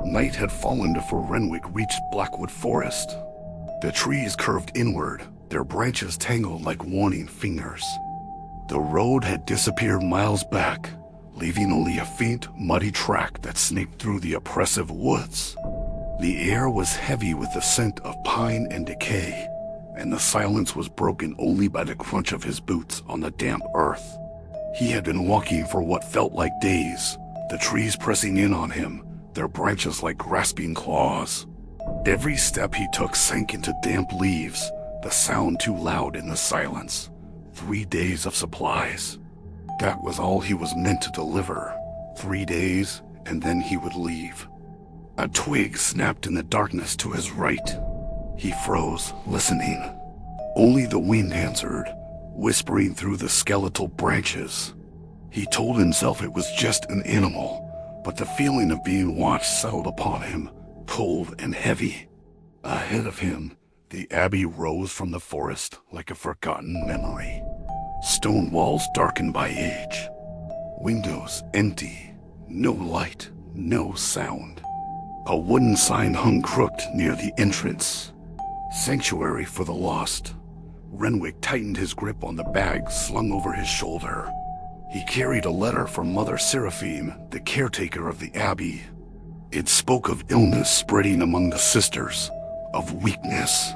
Night had fallen before Renwick reached Blackwood Forest. The trees curved inward, their branches tangled like warning fingers. The road had disappeared miles back, leaving only a faint, muddy track that snaked through the oppressive woods. The air was heavy with the scent of pine and decay, and the silence was broken only by the crunch of his boots on the damp earth. He had been walking for what felt like days, the trees pressing in on him, their branches like grasping claws. Every step he took sank into damp leaves, the sound too loud in the silence. 3 days of supplies. That was all he was meant to deliver. 3 days, and then he would leave. A twig snapped in the darkness to his right. He froze, listening. Only the wind answered, whispering through the skeletal branches. He told himself it was just an animal, but the feeling of being watched settled upon him, cold and heavy. Ahead of him, the Abbey rose from the forest like a forgotten memory. Stone walls darkened by age. Windows empty. No light, no sound. A wooden sign hung crooked near the entrance. Sanctuary for the lost. Renwick tightened his grip on the bag slung over his shoulder. He carried a letter from Mother Seraphim, the caretaker of the Abbey. It spoke of illness spreading among the sisters, of weakness,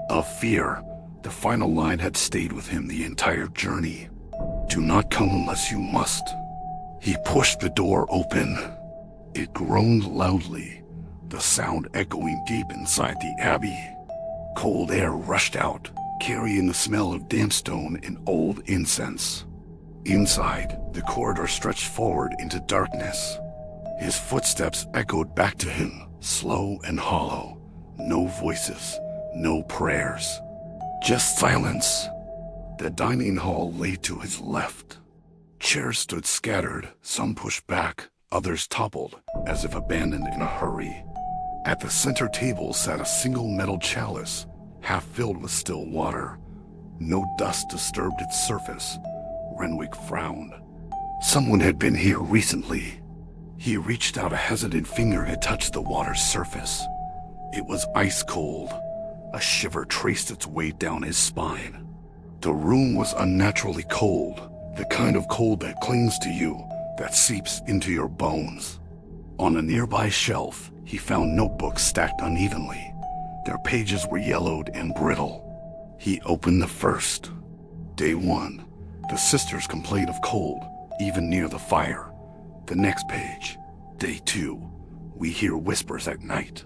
of fear. The final line had stayed with him the entire journey. Do not come unless you must. He pushed the door open. It groaned loudly, the sound echoing deep inside the Abbey. Cold air rushed out, carrying the smell of damp stone and old incense. Inside, the corridor stretched forward into darkness. His footsteps echoed back to him, slow and hollow. No voices, no prayers. Just silence. The dining hall lay to his left. Chairs stood scattered, some pushed back, others toppled, as if abandoned in a hurry. At the center table sat a single metal chalice, half filled with still water. No dust disturbed its surface. Renwick frowned. Someone had been here recently. He reached out, a hesitant finger had touched the water's surface. It was ice cold. A shiver traced its way down his spine. The room was unnaturally cold, the kind of cold that clings to you, that seeps into your bones. On a nearby shelf, he found notebooks stacked unevenly. Their pages were yellowed and brittle. He opened the first. Day 1. The sisters complained of cold, even near the fire. The next page. Day 2. We hear whispers at night.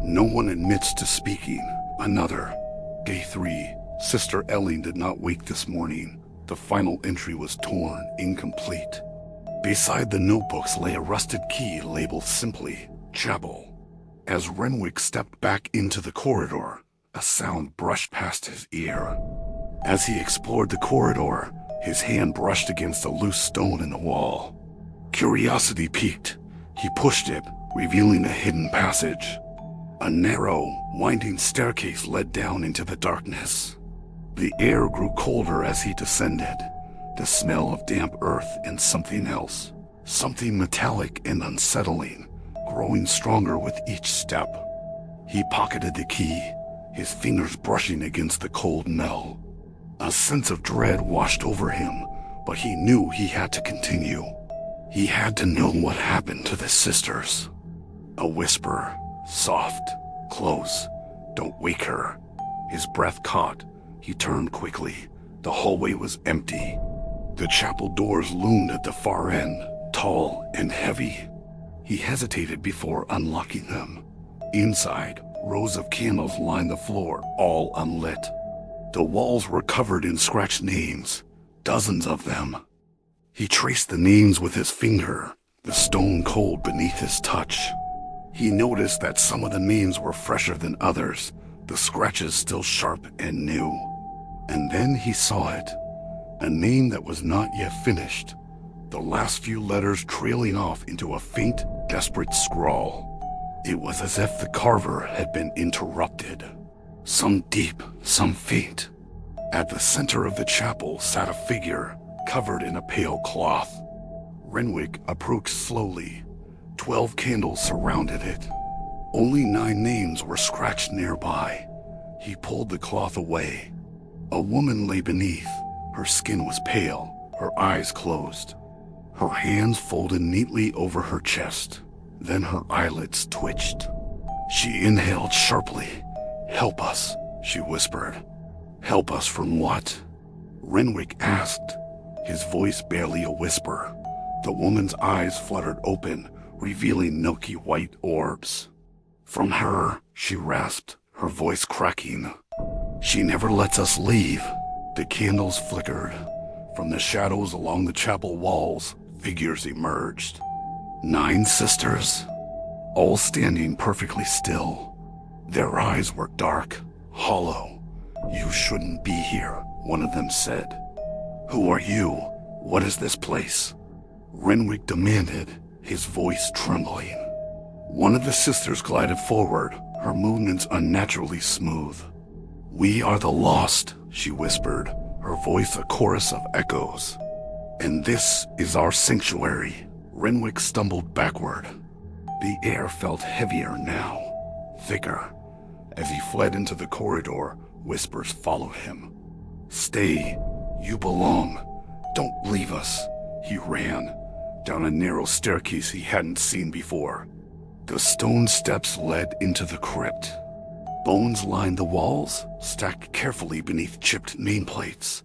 No one admits to speaking. Another. Day 3. Sister Elling did not wake this morning. The final entry was torn, incomplete. Beside the notebooks lay a rusted key labeled simply, Chapel. As Renwick stepped back into the corridor, a sound brushed past his ear. As he explored the corridor, his hand brushed against a loose stone in the wall. Curiosity piqued. He pushed it, revealing a hidden passage. A narrow, winding staircase led down into the darkness. The air grew colder as he descended. The smell of damp earth and something else, something metallic and unsettling, growing stronger with each step. He pocketed the key, his fingers brushing against the cold metal. A sense of dread washed over him, but he knew he had to continue. He had to know what happened to the sisters. A whisper, soft, close. Don't wake her. His breath caught. He turned quickly. The hallway was empty. The chapel doors loomed at the far end, tall and heavy. He hesitated before unlocking them. Inside, rows of candles lined the floor, all unlit. The walls were covered in scratched names, dozens of them. He traced the names with his finger, the stone cold beneath his touch. He noticed that some of the names were fresher than others, the scratches still sharp and new. And then he saw it, a name that was not yet finished, the last few letters trailing off into a faint, desperate scrawl. It was as if the carver had been interrupted. Some deep, some faint. At the center of the chapel sat a figure, covered in a pale cloth. Renwick approached slowly. 12 candles surrounded it. Only 9 names were scratched nearby. He pulled the cloth away. A woman lay beneath. Her skin was pale, her eyes closed. Her hands folded neatly over her chest. Then her eyelids twitched. She inhaled sharply. "Help us," she whispered. "Help us from what?" Renwick asked, his voice barely a whisper. The woman's eyes fluttered open, revealing milky white orbs. "From her," she rasped, her voice cracking. "She never lets us leave." The candles flickered. From the shadows along the chapel walls, figures emerged. 9 sisters, all standing perfectly still. Their eyes were dark, hollow. "You shouldn't be here," one of them said. "Who are you? What is this place?" Renwick demanded, his voice trembling. One of the sisters glided forward, her movements unnaturally smooth. "We are the lost," she whispered, her voice a chorus of echoes. "And this is our sanctuary." Renwick stumbled backward. The air felt heavier now, thicker. As he fled into the corridor, whispers followed him. "Stay, you belong. Don't leave us." He ran, down a narrow staircase he hadn't seen before. The stone steps led into the crypt. Bones lined the walls, stacked carefully beneath chipped nameplates.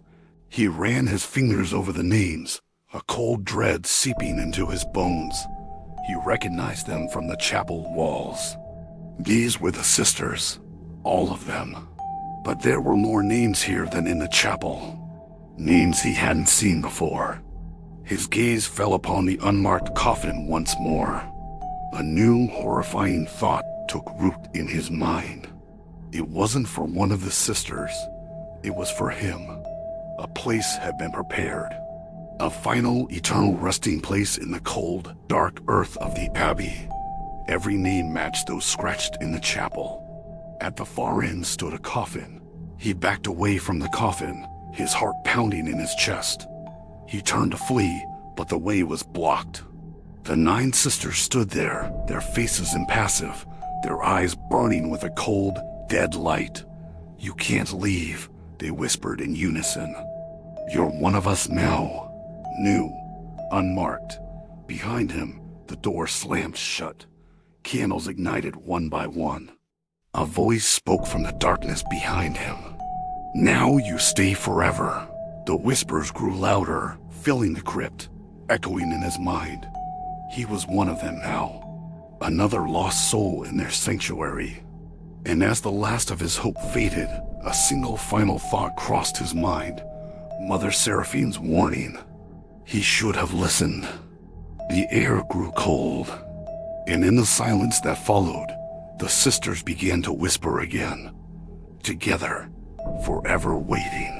He ran his fingers over the names, a cold dread seeping into his bones. He recognized them from the chapel walls. These were the sisters, all of them. But there were more names here than in the chapel. Names he hadn't seen before. His gaze fell upon the unmarked coffin once more. A new, horrifying thought took root in his mind. It wasn't for one of the sisters. It was for him. A place had been prepared. A final, eternal resting place in the cold, dark earth of the Abbey. Every name matched those scratched in the chapel. At the far end stood a coffin. He backed away from the coffin, his heart pounding in his chest. He turned to flee, but the way was blocked. The 9 sisters stood there, their faces impassive, their eyes burning with a cold, dead light. "You can't leave," they whispered in unison. "You're one of us now." New, unmarked. Behind him, the door slammed shut. Candles ignited one by one. A voice spoke from the darkness behind him. "Now you stay forever." The whispers grew louder, filling the crypt, echoing in his mind. He was one of them now, another lost soul in their sanctuary. And as the last of his hope faded, a single final thought crossed his mind. Mother Seraphine's warning. He should have listened. The air grew cold, and in the silence that followed, the sisters began to whisper again. Together, forever waiting.